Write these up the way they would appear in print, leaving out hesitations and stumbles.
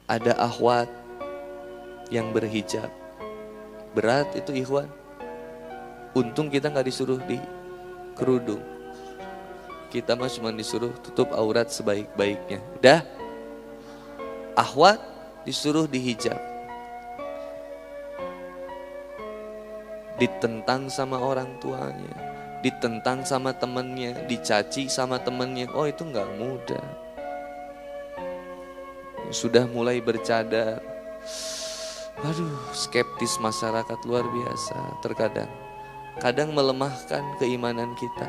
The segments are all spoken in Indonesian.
ada akhwat yang berhijab. Berat itu ikhwan. Untung kita gak disuruh di kerudung. Kita mah cuma disuruh tutup aurat sebaik-baiknya. Udah, akhwat disuruh dihijab. Ditentang sama orang tuanya, ditentang sama temennya, dicaci sama temennya. Oh itu gak mudah. Sudah mulai bercadar. Aduh, skeptis masyarakat luar biasa terkadang. Kadang melemahkan keimanan kita.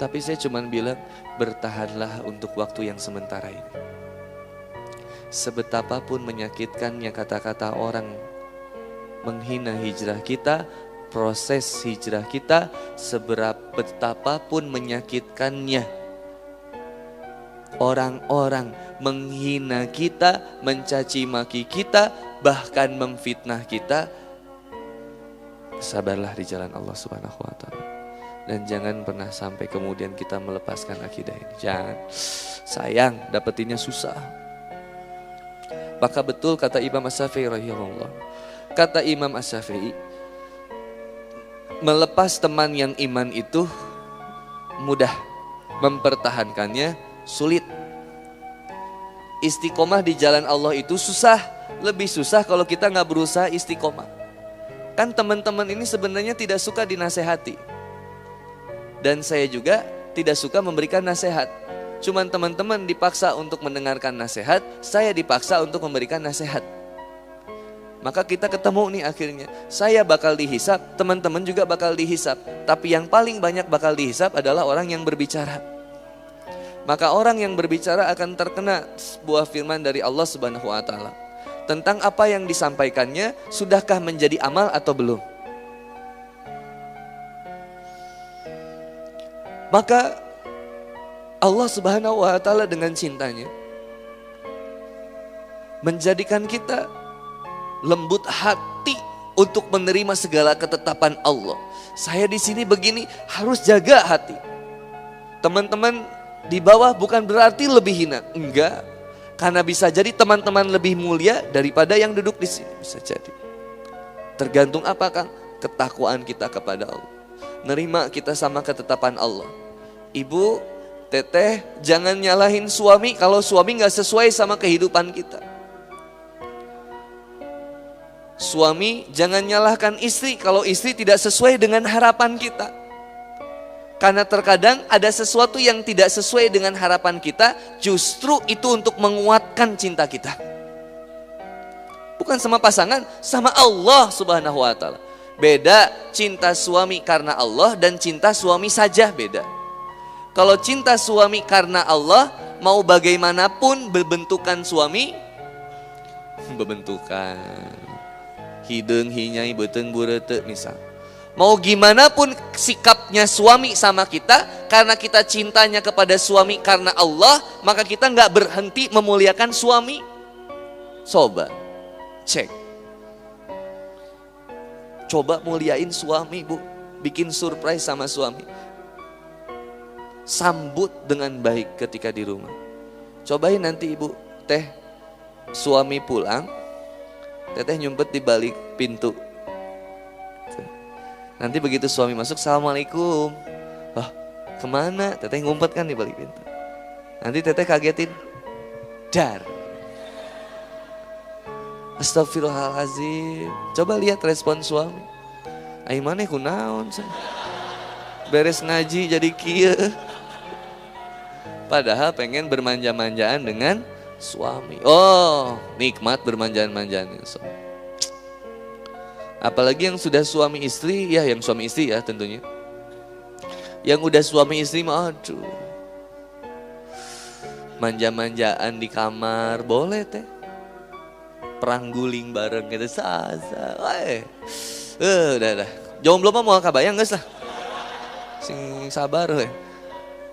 Tapi saya cuma bilang, bertahanlah untuk waktu yang sementara ini. Sebetapapun menyakitkannya kata-kata orang menghina hijrah kita, proses hijrah kita, seberapapun menyakitkannya orang-orang menghina kita, mencaci maki kita, bahkan memfitnah kita, sabarlah di jalan Allah Subhanahu wa Ta'ala. Dan jangan pernah sampai kemudian kita melepaskan akidah ini. Jangan. Sayang, dapetinnya susah. Maka betul kata Imam Asy-Syafi'i rahimahullah. Kata Imam Asy-Syafi'i, melepas teman yang iman itu mudah, mempertahankannya sulit. Istiqomah di jalan Allah itu susah. Lebih susah kalau kita gak berusaha istiqomah. Kan teman-teman ini sebenarnya tidak suka dinasehati. Dan saya juga tidak suka memberikan nasihat. Cuman teman-teman dipaksa untuk mendengarkan nasihat, saya dipaksa untuk memberikan nasihat. Maka kita ketemu nih akhirnya. Saya bakal dihisap, teman-teman juga bakal dihisap. Tapi yang paling banyak bakal dihisap adalah orang yang berbicara. Maka orang yang berbicara akan terkena sebuah firman dari Allah Subhanahu wa Ta'ala. Tentang apa yang disampaikannya, sudahkah menjadi amal atau belum? Maka Allah Subhanahu wa Ta'ala dengan cintanya menjadikan kita lembut hati untuk menerima segala ketetapan Allah. Saya di sini begini, harus jaga hati. Teman-teman di bawah bukan berarti lebih hina, enggak. Karena bisa jadi teman-teman lebih mulia daripada yang duduk di sini, bisa jadi. Tergantung apa Kang? Ketakwaan kita kepada Allah. Nerima kita sama ketetapan Allah. Ibu, teteh, jangan nyalahin suami kalau suami gak sesuai sama kehidupan kita. Suami, jangan nyalahkan istri kalau istri tidak sesuai dengan harapan kita. Karena terkadang ada sesuatu yang tidak sesuai dengan harapan kita, justru itu untuk menguatkan cinta kita. Bukan sama pasangan, sama Allah Subhanahu wa Ta'ala. Beda cinta suami karena Allah dan cinta suami saja beda. Kalau cinta suami karena Allah, mau bagaimanapun berbentukan suami, berbentukan hideung hinyai beuteung bureute misal. Mau gimana pun sikapnya suami sama kita, karena kita cintanya kepada suami karena Allah, maka kita gak berhenti memuliakan suami. Coba, cek. Coba muliain suami bu, bikin surprise sama suami. Sambut dengan baik ketika di rumah. Cobain nanti ibu, teh, suami pulang, teteh nyumpet di balik pintu. Nanti begitu suami masuk, Assalamualaikum. Wah, kemana? Teteh ngumpet kan di balik pintu. Nanti teteh kagetin, dar. Astagfirullahaladzim. Coba lihat respon suami. Ai maneh kunaon? Beres ngaji jadi kieu. Padahal pengen bermanja-manjaan dengan suami. Oh, nikmat bermanja-manjaan dengan suami. Apalagi yang sudah suami istri, ya yang suami istri ya tentunya. Yang udah suami istri mah aduh. Manja-manjaan di kamar boleh teh. Perang guling bareng gitu sasa. Udah. Jomblo mah mau kabayang geus lah. Sing sabar we.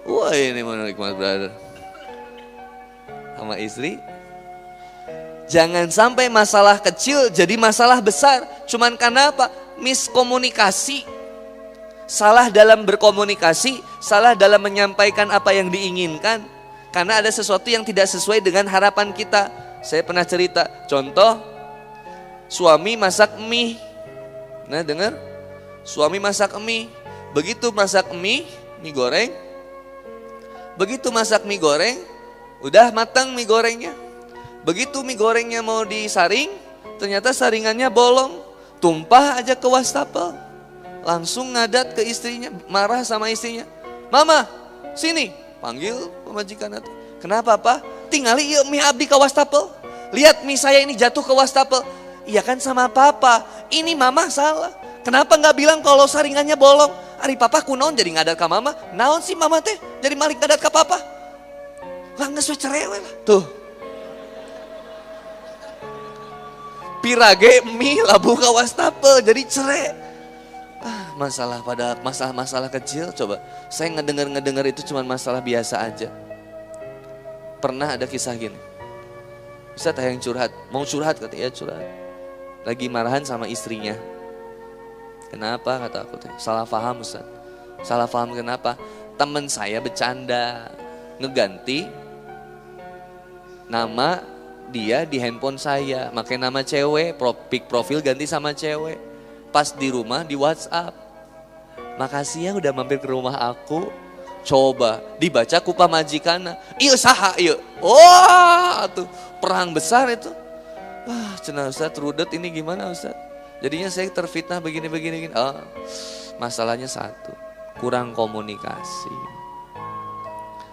Wah ini mana nikmat brother. Sama istri. Jangan sampai masalah kecil jadi masalah besar. Cuman karena apa? Miskomunikasi. Salah dalam berkomunikasi, salah dalam menyampaikan apa yang diinginkan. Karena ada sesuatu yang tidak sesuai dengan harapan kita. Saya pernah cerita, contoh suami masak mie. Nah dengar, suami masak mie. Begitu masak mie goreng. Begitu masak mie goreng, udah matang mie gorengnya. Begitu mie gorengnya mau disaring, ternyata saringannya bolong. Tumpah aja ke wastafel. Langsung ngadat ke istrinya, marah sama istrinya. Mama, sini. Panggil pemajikan itu. Kenapa Pak? Tingali ieu mie abdi ke wastafel. Lihat mie saya ini jatuh ke wastafel. Iya kan sama papa. Ini mama salah. Kenapa nggak bilang kalau saringannya bolong? Ari papa kunaon jadi ngadat ke mama. Naon sih mama teh? Jadi malik ngadat ke papa. Lah geus we cerewe lah. Tuh. Pirage mie labu ke wastafel jadi cerai. Masalah pada masalah-masalah kecil, coba saya ngedengar itu cuma masalah biasa aja. Pernah ada kisah gini, Ustaz yang curhat, mau curhat kata ya curhat, lagi marahan sama istrinya. Kenapa kata aku teh? Salah paham Ustaz. Salah paham kenapa? Temen saya bercanda ngeganti nama dia di handphone saya, pakai nama cewek, profil ganti sama cewek. Pas di rumah di WhatsApp, makasih ya udah mampir ke rumah aku. Coba dibaca ku pamajikanna. Ieu saha ieu? Wah, tuh perang besar itu. Wah, cenah Ustaz rudet ini gimana Ustaz? Jadinya saya terfitnah begini. Oh, masalahnya satu, kurang komunikasi.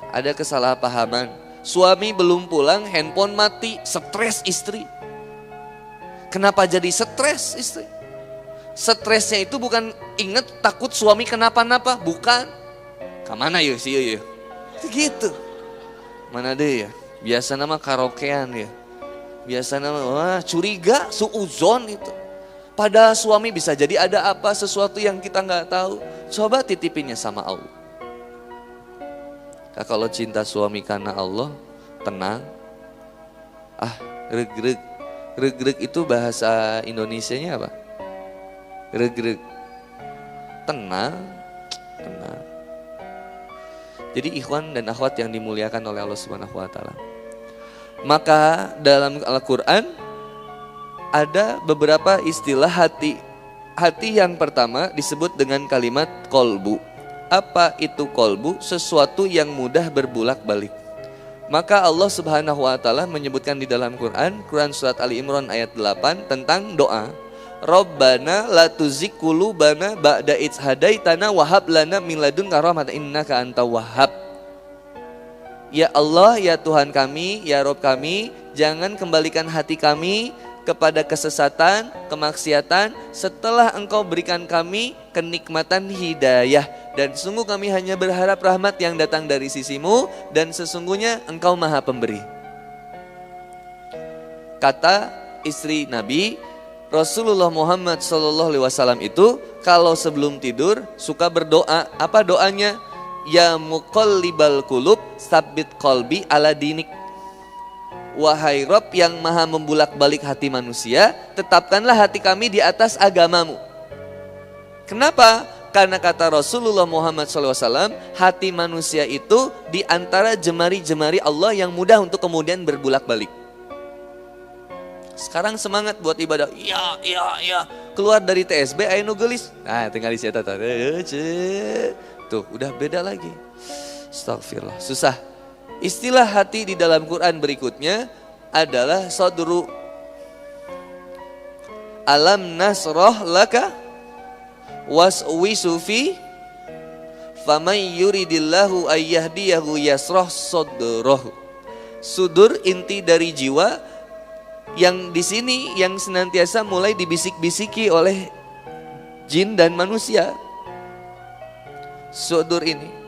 Ada kesalahpahaman. Suami belum pulang, handphone mati, stres istri. Kenapa jadi stres istri? Stresnya itu bukan inget takut suami kenapa-napa, bukan. Kemana ya sih ya? Gitu. Mana deh ya? Biasa nama karaokean ya. Biasa nama wah curiga, suuzon itu. Padahal suami bisa jadi ada apa sesuatu yang kita nggak tahu. Coba titipinnya sama Allah. Nah, kalau cinta suami karena Allah, tenang. Regreg. Regreg itu bahasa Indonesianya apa? Regreg. Tenang. Jadi ikhwan dan akhwat yang dimuliakan oleh Allah Subhanahu wa taala. Maka dalam Al-Qur'an ada beberapa istilah hati. Hati yang pertama disebut dengan kalimat kolbu. Apa itu kolbu? Sesuatu yang mudah berbulak-balik. Maka Allah Subhanahu wa taala menyebutkan di dalam Quran surat Ali Imran ayat 8 tentang doa. Rabbana la tuzigh qulubana ba'da idh hadaitana wa hab lana min ladunka rahmatan innaka antal wahhab. Ya Allah, ya Tuhan kami, ya Rabb kami, jangan kembalikan hati kami kepada kesesatan, kemaksiatan setelah Engkau berikan kami kenikmatan hidayah. Dan sungguh kami hanya berharap rahmat yang datang dari sisimu dan sesungguhnya Engkau Maha Pemberi. Kata istri Nabi Rasulullah Muhammad SAW itu kalau sebelum tidur suka berdoa. Apa doanya? Ya muqallibal qulub tsabbit qalbi ala dinik. Wahai Rabb yang maha membulak-balik hati manusia, tetapkanlah hati kami di atas agamamu. Kenapa? Karena kata Rasulullah Muhammad SAW, hati manusia itu di antara jemari-jemari Allah yang mudah untuk kemudian berbulak-balik. Sekarang semangat buat ibadah. Iya. Keluar dari TSB ayo nu geulis. Nah, tinggal isi eta tuh, udah beda lagi. Astagfirullah, susah. Istilah hati di dalam Quran berikutnya adalah sadru. Alam nasrah laka waswisufi faman yuridillahu ayyahdiyahu yasrah sadrahu. Sudur inti dari jiwa yang di sini yang senantiasa mulai dibisik-bisiki oleh jin dan manusia. Sudur ini.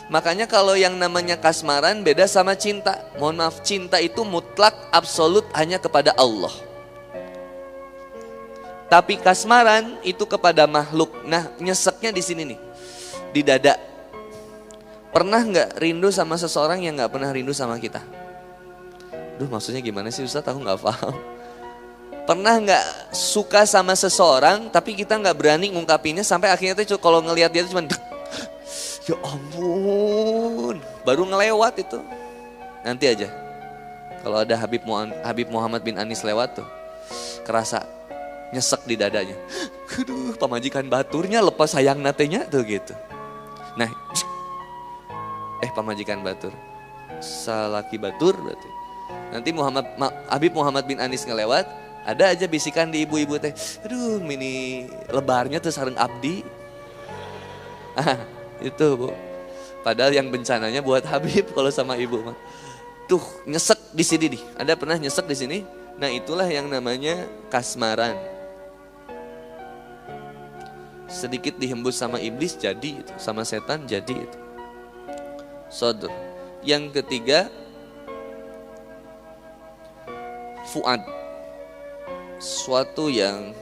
Makanya kalau yang namanya kasmaran beda sama cinta. Mohon maaf, cinta itu mutlak absolut hanya kepada Allah. Tapi kasmaran itu kepada makhluk. Nah, nyeseknya di sini nih. Di dada. Pernah nggak rindu sama seseorang yang nggak pernah rindu sama kita? Duh, maksudnya gimana sih Ustaz? Aku nggak paham. Pernah nggak suka sama seseorang tapi kita nggak berani ngungkapinnya sampai akhirnya tuh kalau ngelihat dia tuh cuma ya ampun, baru ngelewat itu. Nanti aja. Kalau ada Habib Muhammad bin Anis lewat tuh, kerasa nyesek di dadanya. Aduh, pamajikan baturnya lepas sayang natenya tuh gitu. Nah, pamajikan batur. Salaki batur berarti. Nanti Habib Muhammad bin Anis ngelewat, ada aja bisikan di ibu-ibu teh. Aduh, mini lebarnya tuh sareng abdi. Itu Bu. Padahal yang bencananya buat Habib kalau sama ibu mah. Tuh nyesek di sini nih. Ada pernah nyesek di sini? Nah itulah yang namanya kasmaran. Sedikit dihembus sama iblis jadi itu, sama setan jadi itu. Sodr. Yang ketiga, fuad. Sesuatu yang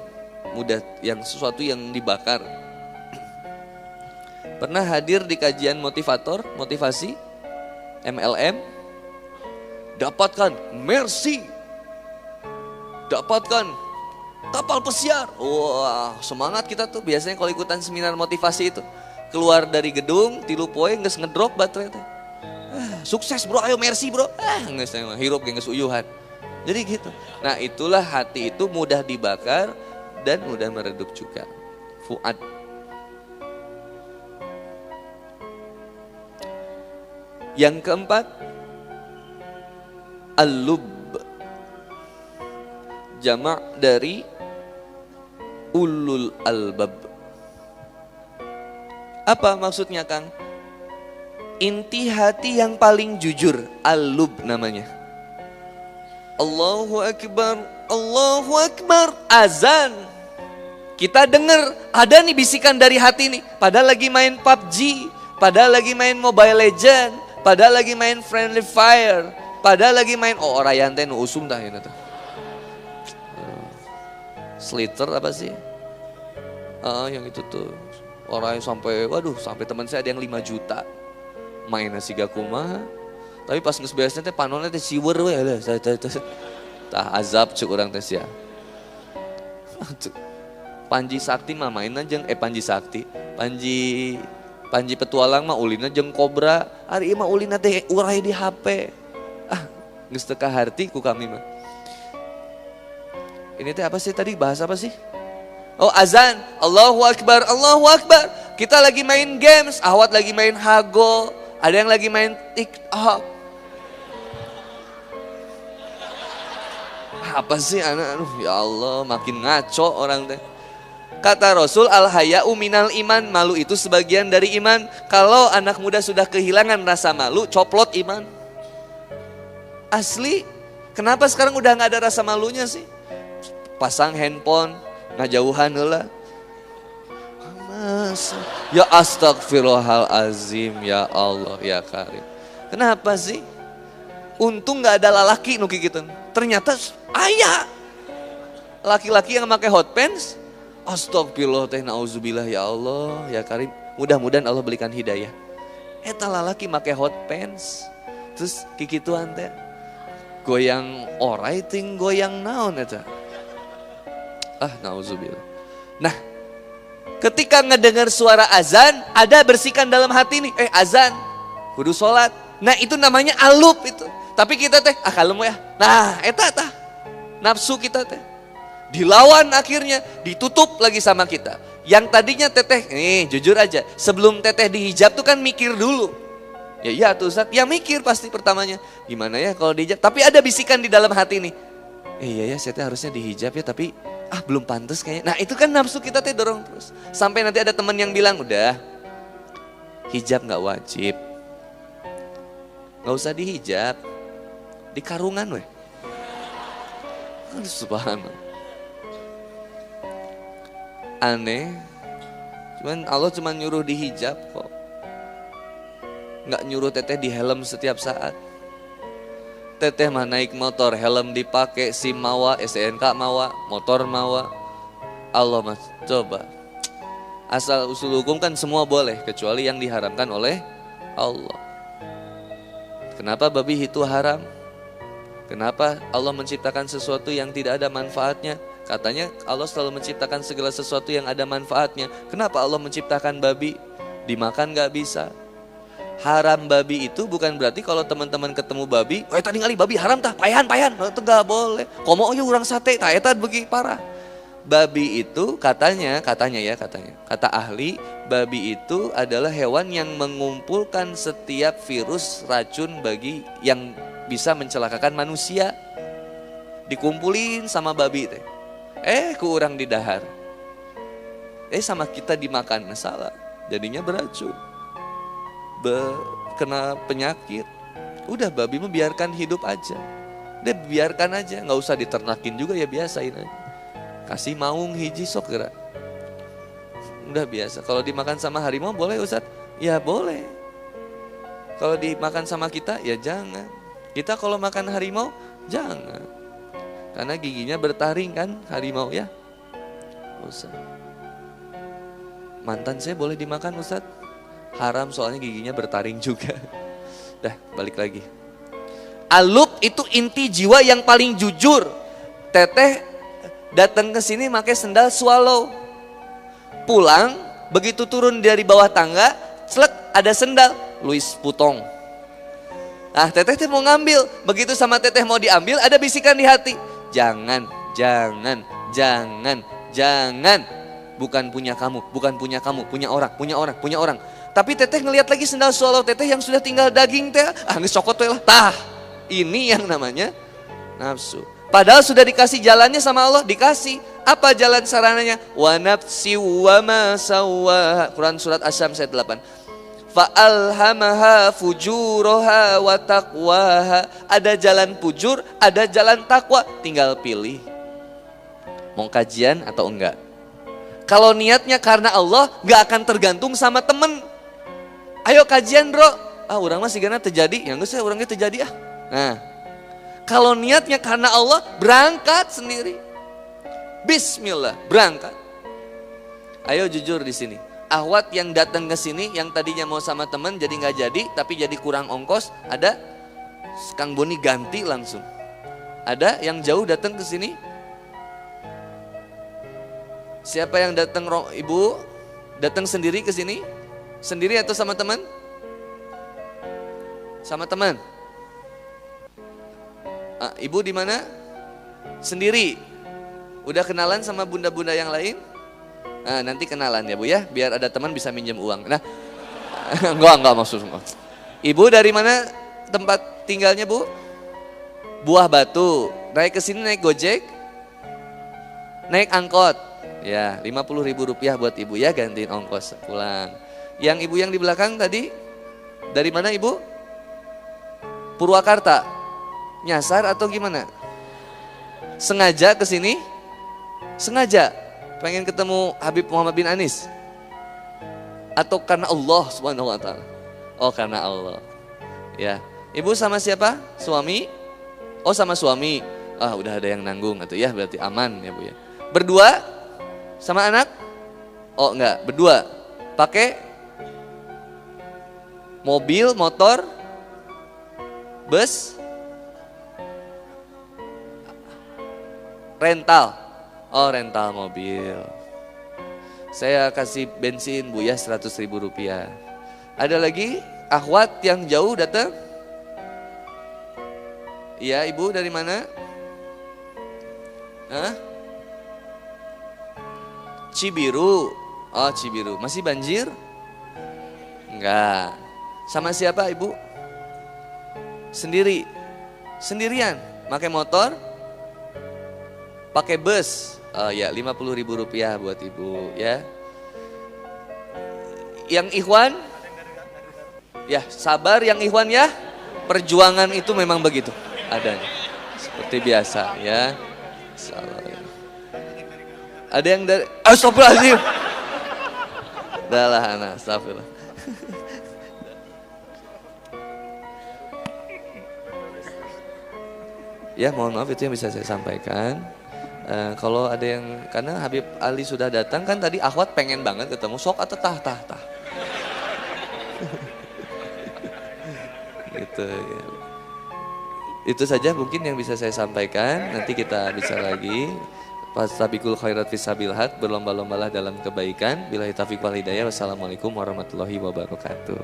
mudah, sesuatu yang dibakar. Pernah hadir di kajian motivasi, MLM? Dapatkan mercy, dapatkan kapal pesiar. Wah, semangat kita tuh biasanya kalau ikutan seminar motivasi itu. Keluar dari gedung, 3 poe geus ngedrop baterai teh. Sukses bro, ayo mercy bro. Geus hirup geus uyuhan. Jadi gitu. Nah, itulah hati itu mudah dibakar dan mudah meredup juga. Fuad. Yang keempat, al-lub, jamak dari ulul albab. Apa maksudnya Kang? Inti hati yang paling jujur, al-lub namanya. Allahu Akbar, Allahu Akbar, azan. Kita dengar ada nih bisikan dari hati nih, padahal lagi main PUBG, padahal lagi main Mobile Legend, padahal lagi main Friendly Fire, padahal lagi main orayan teh nu usum tah ini tuh. Slither apa sih? Yang itu tuh. Orang sampai sampai teman saya ada yang 5 juta. Main nasi gakuma. Tapi pas geus beresna teh panonna teh siweur we lah. Tah azab cuk urang teh sia. Panji Sakti mah mainna jeung Panji Sakti. Panji Petualang mah ulina jeung kobra. Ari mah ulina teh urai di HP. Geus teu kaharti ku kami mah. Ini teh apa sih tadi? Bahasa apa sih? Oh, azan. Allahu Akbar, Allahu Akbar. Kita lagi main games, Ahwat lagi main Hago, ada yang lagi main TikTok. Apa sih anak? Ya Allah, makin ngaco orang teh. Kata Rasul, al-haya'u minal iman, malu itu sebagian dari iman. Kalau anak muda sudah kehilangan rasa malu, coplot iman. Asli, kenapa sekarang udah gak ada rasa malunya sih? Pasang handphone, ngajauhan heula. Ya astagfirullahalazim, ya Allah, ya Karim. Kenapa sih? Untung gak ada lalaki nuki gitu. Ternyata ayah laki-laki yang pakai hot pants. Astagfirullah teh nauzubillah, ya Allah, ya Karim. Mudah-mudahan Allah berikan hidayah. Eta lalaki pakai hot pants. Terus kikituan teh goyang orai ting goyang naon eta. Nauzubillah. Nah, ketika ngedengar suara azan, ada bersikan dalam hati nih, azan, kudu sholat. Nah itu namanya alub itu. Tapi kita teh, kalem ya. Nah, eta tah nafsu kita teh dilawan akhirnya, ditutup lagi sama kita. Yang tadinya teteh, nih jujur aja, sebelum teteh dihijab tuh kan mikir dulu. Ya tuh Ustaz, ya mikir pasti pertamanya. Gimana ya kalau dihijab? Tapi ada bisikan di dalam hati nih. Iya ya, saya teh harusnya dihijab ya, tapi belum pantas kayaknya. Nah itu kan nafsu kita teh dorong terus. Sampai nanti ada teman yang bilang, udah hijab gak wajib, gak usah dihijab, di karungan weh. Subhanallah. Aneh, Allah cuman nyuruh dihijab kok. Gak nyuruh teteh di helm setiap saat. Teteh mah naik motor, helm dipakai, SIM mawa, STNK mawa, motor mawa. Allah mah coba. Asal usul hukum kan semua boleh, kecuali yang diharamkan oleh Allah. Kenapa babi itu haram? Kenapa Allah menciptakan sesuatu yang tidak ada manfaatnya? Katanya Allah selalu menciptakan segala sesuatu yang ada manfaatnya. Kenapa Allah menciptakan babi? Dimakan gak bisa. Haram babi itu bukan berarti kalau teman-teman ketemu babi, tadi ngali babi haram tah, payan, itu gak boleh. Komo aja urang sate, tah eta begi parah. Babi itu katanya, kata ahli, babi itu adalah hewan yang mengumpulkan setiap virus racun bagi yang bisa mencelakakan manusia. Dikumpulin sama babi teh. Ku urang didahar. Sama kita dimakan, salah. Jadinya beracun. Kena penyakit. Udah babi membiarkan hidup aja. Dia biarkan aja, nggak usah diternakin juga ya, biasain aja. Kasih maung hiji sok gerak. Udah biasa. Kalau dimakan sama harimau boleh Ustaz? Ya boleh. Kalau dimakan sama kita ya jangan. Kita kalau makan harimau jangan. Karena giginya bertaring kan harimau ya. Ustaz. Mantan saya boleh dimakan Ustaz? Haram soalnya giginya bertaring juga. Dah balik lagi. Alup itu inti jiwa yang paling jujur. Teteh datang ke sini pakai sendal swallow. Pulang begitu turun dari bawah tangga, celek ada sendal Louis Vuitton. Nah teteh mau ngambil, begitu sama teteh mau diambil ada bisikan di hati. Jangan. Bukan punya kamu, punya orang. Tapi teteh ngelihat lagi sendal swallow teteh yang sudah tinggal daging teh, geus cokot lah. Tah, ini yang namanya nafsu. Padahal sudah dikasih jalannya sama Allah, dikasih. Apa jalan sarananya? Wa nafsi wa ma sawwaha. Quran surat Asy-Syams ayat 8. Fa alhamaha fujuraha wa taqwaha. Ada jalan fujur, ada jalan takwa, tinggal pilih. Mau kajian atau enggak? Kalau niatnya karena Allah, gak akan tergantung sama temen. Ayo kajian bro. Orang masih gana terjadi. Yang saya orangnya terjadi Nah, kalau niatnya karena Allah, berangkat sendiri. Bismillah, berangkat. Ayo jujur di sini. Ahwat yang datang ke sini, yang tadinya mau sama temen jadi nggak jadi, tapi jadi kurang ongkos. Ada Kang Boni ganti langsung. Ada yang jauh datang ke sini. Siapa yang datang, ibu? Datang sendiri ke sini? Sendiri atau sama teman? Sama teman. Ibu di mana? Sendiri. Udah kenalan sama bunda-bunda yang lain? Nanti kenalan ya Bu ya, biar ada teman bisa minjem uang. Nah, enggak maksud. Ibu dari mana tempat tinggalnya Bu? Buah Batu. Naik ke sini naik Gojek? Naik angkot? Ya, 50.000 rupiah buat ibu ya, gantiin ongkos pulang. Yang ibu yang di belakang tadi, dari mana ibu? Purwakarta. Nyasar atau gimana? Sengaja ke sini? Sengaja pengen ketemu Habib Muhammad bin Anis? Atau karena Allah Subhanahu wa taala? Oh, karena Allah. Ya. Ibu sama siapa? Suami? Oh, sama suami. Udah ada yang nanggung atau ya, berarti aman ya Bu ya. Berdua? Sama anak? Oh enggak, berdua. Pakai mobil, motor, bus, rental. Oh, rental mobil. Saya kasih bensin Bu ya 100.000 rupiah. Ada lagi akhwat yang jauh datang? Iya, ibu dari mana? Cibiru. Oh, Cibiru. Masih banjir? Enggak. Sama siapa ibu? Sendiri. Sendirian. Pakai motor? Pakai bus? Oh ya, 50.000 rupiah buat ibu ya. Yang ikhwan? Ya, sabar yang ikhwan ya. Perjuangan itu memang begitu adanya. Seperti biasa ya. Salah. Ada yang dari astagfirullahaladzim. Dahlah anak, astagfirullah. Ya mohon maaf itu yang bisa saya sampaikan. Kalau ada yang, karena Habib Ali sudah datang kan tadi akhwat pengen banget ketemu, sok atau tah. Gitu ya. Itu saja mungkin yang bisa saya sampaikan, nanti kita bicara lagi. Fastabiqul khairat fisabilhat, berlomba-lombalah dalam kebaikan. Billahi taufiq wal hidayah. Wassalamualaikum warahmatullahi wabarakatuh.